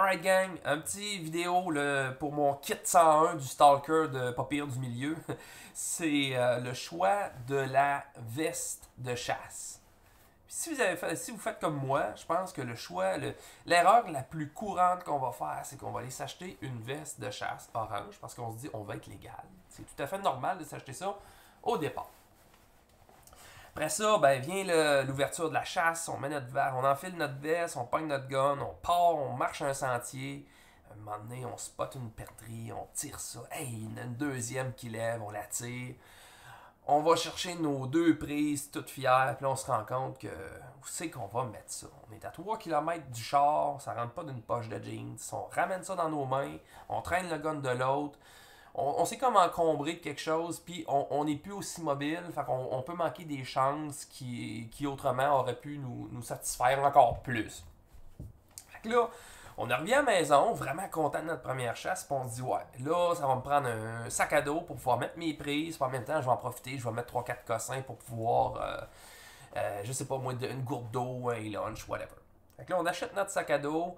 Alright gang, un petit vidéo pour mon kit 101 du Stalker de Pas pire du milieu. C'est le choix de la veste de chasse. Puis si vous faites comme moi, je pense que l'erreur la plus courante qu'on va faire, c'est qu'on va aller s'acheter une veste de chasse orange parce qu'on se dit on va être légal. C'est tout à fait normal de s'acheter ça au départ. Après ça, ben vient l'ouverture de la chasse, on met notre verre, on enfile notre veste, on pogne notre gun, on part, on marche un sentier. À un moment donné, on spot une perdrix, on tire ça. Hey, il y en a une deuxième qui lève, on la tire. On va chercher nos deux prises, toutes fières, puis là on se rend compte que où c'est qu'on va mettre ça? On est à 3 km du char, ça rentre pas d'une poche de jeans. On ramène ça dans nos mains, on traîne le gun de l'autre. On s'est comme encombré de quelque chose, puis on n'est plus aussi mobile, fait qu'on peut manquer des chances qui autrement auraient pu nous satisfaire encore plus. Fait que là, on revient à la maison, vraiment content de notre première chasse, puis on se dit, ouais, là, ça va me prendre un sac à dos pour pouvoir mettre mes prises, puis en même temps, je vais en profiter, je vais mettre 3-4 cossins pour pouvoir, je sais pas moi, une gourde d'eau, un lunch, whatever. Fait que là, on achète notre sac à dos.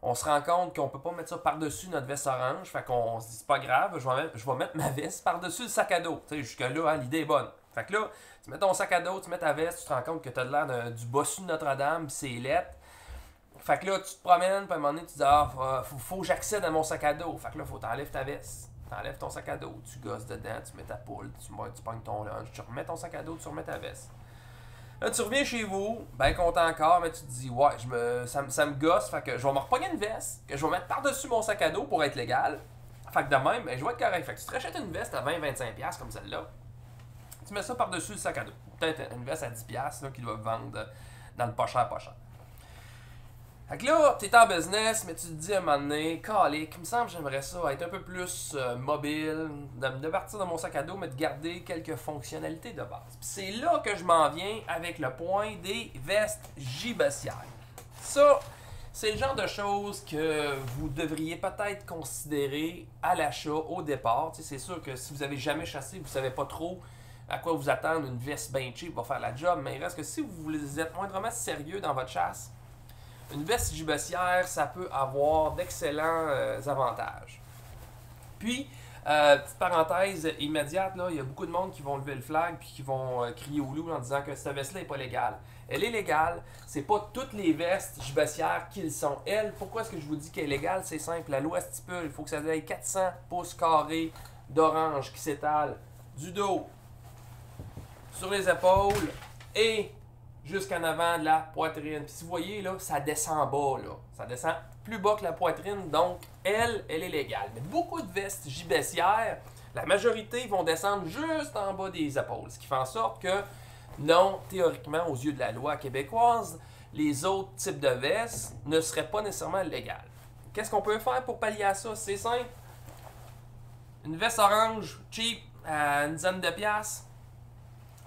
On se rend compte qu'on peut pas mettre ça par-dessus notre veste orange. Fait qu'on se dit, c'est pas grave, je vais mettre ma veste par-dessus le sac à dos. Tu sais, jusque-là, hein, l'idée est bonne. Fait que là, tu mets ton sac à dos, tu mets ta veste, tu te rends compte que tu as l'air du bossu de Notre-Dame, pis c'est lettre. Fait que là, tu te promènes, puis à un moment donné, tu dis, ah, faut que j'accède à mon sac à dos. Fait que là, faut t'enlèves ta veste. T'enlèves ton sac à dos, tu gosses dedans, tu mets ta poule, tu pognes ton lunch, tu remets ton sac à dos, tu remets ta veste. Là, tu reviens chez vous, ben content encore, mais tu te dis, ouais, ça me gosse, fait que je vais me repogner une veste, que je vais mettre par-dessus mon sac à dos pour être légal. Fait que de même, ben, je vais être correct. Fait que tu te rachètes une veste à 20-25$ comme celle-là, tu mets ça par-dessus le sac à dos. Peut-être une veste à 10$ là, qu'ils doivent vendre dans le pas cher, pas cher. Fait que là, t'es en business, mais tu te dis à un moment donné, calique, il me semble que j'aimerais ça être un peu plus mobile, de partir de mon sac à dos, mais de garder quelques fonctionnalités de base. Puis c'est là que je m'en viens avec le point des vestes gibecières. Ça, c'est le genre de choses que vous devriez peut-être considérer à l'achat au départ. Tu sais, c'est sûr que si vous avez jamais chassé, vous savez pas trop à quoi vous attendre, une veste bien cheap va faire la job, mais il reste que si vous êtes moindrement sérieux dans votre chasse, une veste gibecière, ça peut avoir d'excellents avantages. Puis, petite parenthèse immédiate, là, il y a beaucoup de monde qui vont lever le flag puis qui vont crier au loup en disant que cette veste-là n'est pas légale. Elle est légale, c'est pas toutes les vestes gibecières qui le sont. Elle, pourquoi est-ce que je vous dis qu'elle est légale? C'est simple, la loi stipule, il faut que ça ait 400 pouces carrés d'orange qui s'étale du dos sur les épaules et jusqu'en avant de la poitrine. Puis si vous voyez, là, ça descend bas, là. Ça descend plus bas que la poitrine, donc elle est légale. Mais beaucoup de vestes gibecières, la majorité vont descendre juste en bas des épaules. Ce qui fait en sorte que, non, théoriquement, aux yeux de la loi québécoise, les autres types de vestes ne seraient pas nécessairement légales. Qu'est-ce qu'on peut faire pour pallier à ça? C'est simple. Une veste orange, cheap, à une dizaine de piastres.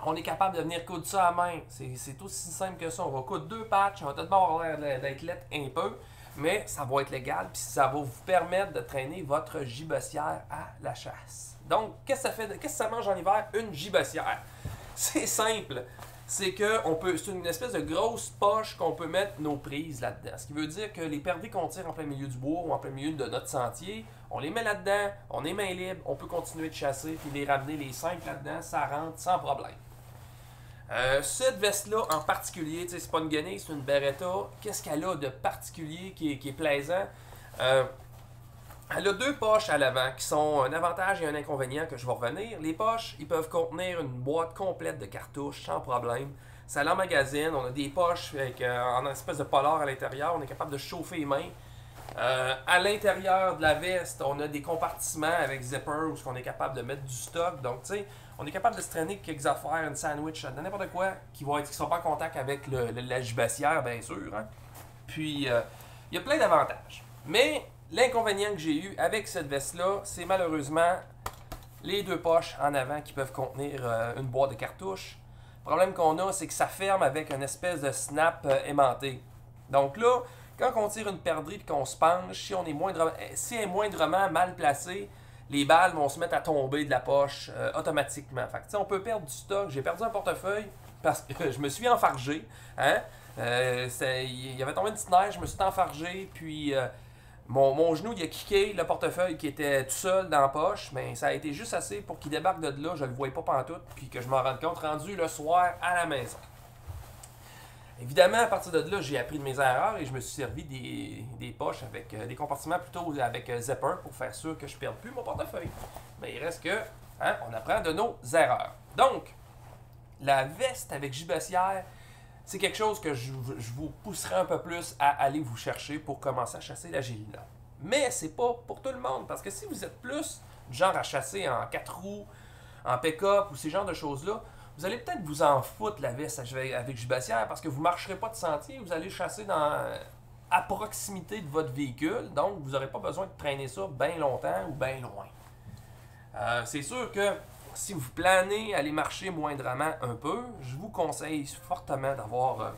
On est capable de venir coudre ça à main. C'est aussi simple que ça. On va coudre 2 patchs. Ça va peut-être avoir l'air d'être lettre un peu, mais ça va être légal. Puis ça va vous permettre de traîner votre gibecière à la chasse. Donc, qu'est-ce que ça fait? Qu'est-ce que ça mange en hiver? Une gibecière. C'est simple. C'est une espèce de grosse poche qu'on peut mettre nos prises là-dedans. Ce qui veut dire que les perdrix qu'on tire en plein milieu du bois ou en plein milieu de notre sentier, on les met là-dedans, on est main libre, on peut continuer de chasser puis les ramener les 5 là-dedans, ça rentre sans problème. Cette veste-là en particulier, c'est pas une guenille, c'est une Beretta. Qu'est-ce qu'elle a de particulier qui est plaisant? Elle a 2 poches à l'avant qui sont un avantage et un inconvénient que je vais revenir. Les poches, ils peuvent contenir une boîte complète de cartouches sans problème. Ça l'emmagasine. On a des poches avec en espèce de polar à l'intérieur. On est capable de chauffer les mains. À l'intérieur de la veste, on a des compartiments avec zipper où on est capable de mettre du stock. Donc, tu sais, on est capable de se traîner quelques affaires, une sandwich, n'importe quoi, qui ne sont pas en contact avec la gibecière, bien sûr. Hein. Puis, il y a plein d'avantages. Mais l'inconvénient que j'ai eu avec cette veste-là, c'est malheureusement les 2 poches en avant qui peuvent contenir une boîte de cartouches. Le problème qu'on a, c'est que ça ferme avec une espèce de snap aimanté. Donc là, quand on tire une perdrix et qu'on se penche, si elle est moindrement mal placée, les balles vont se mettre à tomber de la poche automatiquement. Fait que, on peut perdre du stock. J'ai perdu un portefeuille parce que je me suis enfargé. Hein? Il y avait tombé une petite neige, je me suis enfargé, puis Mon genou, il a kické le portefeuille qui était tout seul dans la poche, mais ça a été juste assez pour qu'il débarque de là, je le voyais pas pantoute, puis que je m'en rende compte rendu le soir à la maison. Évidemment, à partir de là, j'ai appris de mes erreurs et je me suis servi des poches avec des compartiments plutôt avec zipper pour faire sûr que je ne perde plus mon portefeuille. Mais il reste que, hein, on apprend de nos erreurs. Donc, la veste avec gibecière, c'est quelque chose que je vous pousserai un peu plus à aller vous chercher pour commencer à chasser la gélina. Mais c'est pas pour tout le monde, parce que si vous êtes plus du genre à chasser en 4 roues, en pick-up ou ces genres de choses-là, vous allez peut-être vous en foutre la veste avec gibecière parce que vous ne marcherez pas de sentier, vous allez chasser à proximité de votre véhicule, donc vous n'aurez pas besoin de traîner ça bien longtemps ou bien loin. C'est sûr que si vous planez aller marcher moindrement un peu, je vous conseille fortement d'avoir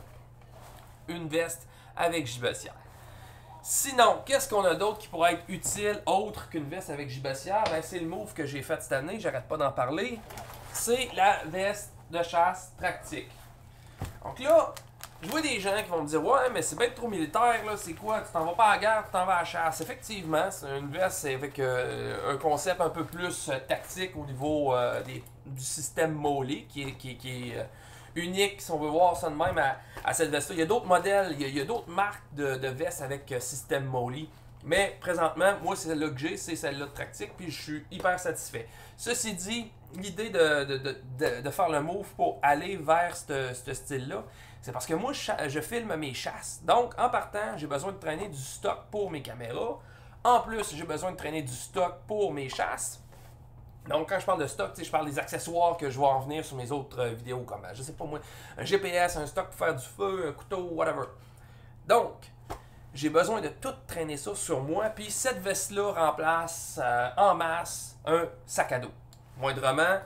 une veste avec gibecière. Sinon, qu'est-ce qu'on a d'autre qui pourrait être utile autre qu'une veste avec gibecière? Ben, c'est le move que j'ai fait cette année, j'arrête pas d'en parler. C'est la veste de chasse Tractic. Donc là, je vois des gens qui vont me dire « Ouais, mais c'est bien trop militaire, là, c'est quoi? Tu t'en vas pas à la guerre, tu t'en vas à la chasse. » Effectivement, c'est une veste avec un concept un peu plus tactique au niveau du système Molly, qui est unique, si on veut voir ça de même, à cette veste-là. Il y a d'autres modèles, il y a d'autres marques de vestes avec système Molly. Mais présentement, moi, c'est celle-là que j'ai, c'est celle-là de Tractic, puis je suis hyper satisfait. Ceci dit, l'idée de faire le move pour aller vers ce style-là, c'est parce que moi, je filme mes chasses. Donc, en partant, j'ai besoin de traîner du stock pour mes caméras. En plus, j'ai besoin de traîner du stock pour mes chasses. Donc, quand je parle de stock, je parle des accessoires que je vais en venir sur mes autres vidéos, comme, je sais pas moi, un GPS, un stock pour faire du feu, un couteau, whatever. Donc, j'ai besoin de tout traîner ça sur moi, puis cette veste-là remplace en masse un sac à dos. Moindrement,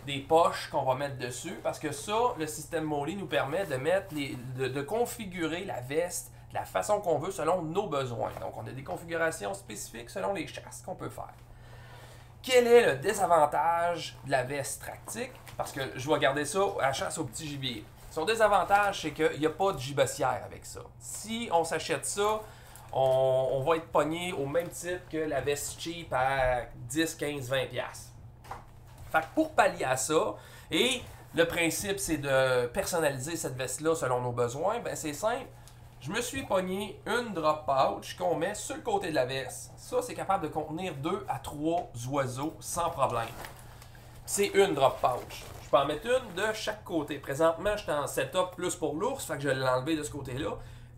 des poches qu'on va mettre dessus, parce que ça, le système Molly nous permet de mettre de configurer la veste de la façon qu'on veut selon nos besoins. Donc, on a des configurations spécifiques selon les chasses qu'on peut faire. Quel est le désavantage de la veste Tractic? Parce que je vais garder ça à chasse au petit gibier. Son désavantage, c'est qu'il n'y a pas de gibecière avec ça. Si on s'achète ça, on va être pogné au même titre que la veste cheap à 10, 15, 20$. Fait que pour pallier à ça, et le principe c'est de personnaliser cette veste-là selon nos besoins, ben c'est simple. Je me suis pogné une drop pouch qu'on met sur le côté de la veste. Ça, c'est capable de contenir 2 à 3 oiseaux sans problème. C'est une drop pouch. Je peux en mettre une de chaque côté. Présentement, je suis en setup plus pour l'ours, fait que je vais l'enlever de ce côté-là.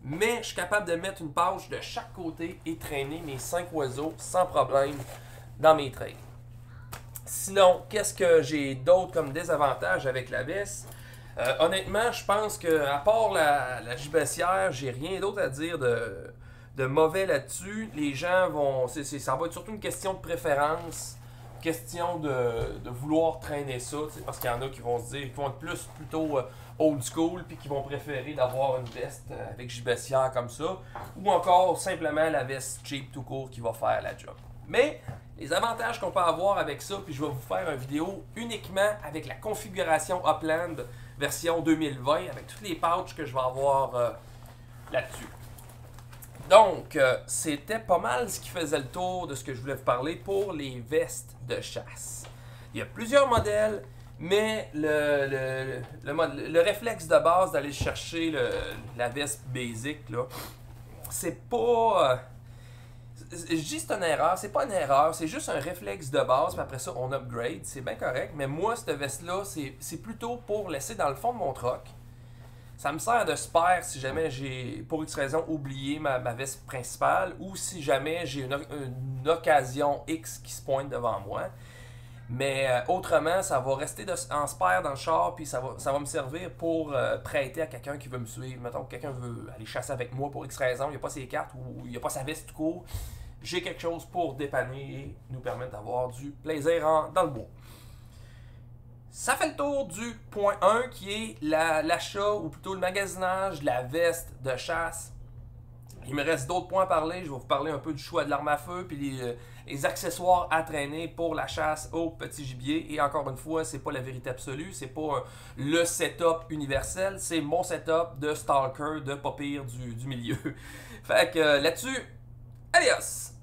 Mais je suis capable de mettre une pouch de chaque côté et traîner mes 5 oiseaux sans problème dans mes trails. Sinon, qu'est-ce que j'ai d'autre comme désavantage avec la veste? Honnêtement, je pense que à part la gibecière, j'ai rien d'autre à dire de mauvais là-dessus. Les gens vont... ça va être surtout une question de préférence, question de vouloir traîner ça, parce qu'il y en a qui vont se dire, qui vont être plutôt old school, puis qui vont préférer d'avoir une veste avec gibecière comme ça, ou encore simplement la veste cheap tout court qui va faire la job. Mais les avantages qu'on peut avoir avec ça, puis je vais vous faire une vidéo uniquement avec la configuration Upland version 2020, avec toutes les pouches que je vais avoir là-dessus. Donc, c'était pas mal ce qui faisait le tour de ce que je voulais vous parler pour les vestes de chasse. Il y a plusieurs modèles, mais le réflexe de base d'aller chercher la veste basic, là, c'est pas... je dis c'est une erreur, c'est pas une erreur, c'est juste un réflexe de base, puis après ça on upgrade, c'est bien correct, mais moi cette veste-là, c'est plutôt pour laisser dans le fond de mon truck. Ça me sert de spare si jamais j'ai, pour X raison, oublié ma veste principale, ou si jamais j'ai une occasion X qui se pointe devant moi. Mais autrement, ça va rester en spare dans le char, puis ça va me servir pour prêter à quelqu'un qui veut me suivre. Mettons que quelqu'un veut aller chasser avec moi pour X raison, il n'y a pas ses cartes ou il n'y a pas sa veste tout court. J'ai quelque chose pour dépanner et nous permettre d'avoir du plaisir dans le bois. Ça fait le tour du point 1 qui est l'achat ou plutôt le magasinage de la veste de chasse. Il me reste d'autres points à parler. Je vais vous parler un peu du choix de l'arme à feu puis les accessoires à traîner pour la chasse au petit gibier. Et encore une fois, c'est pas la vérité absolue, c'est pas le setup universel, c'est mon setup de stalker de pas pire du milieu. Fait que là-dessus, Adios!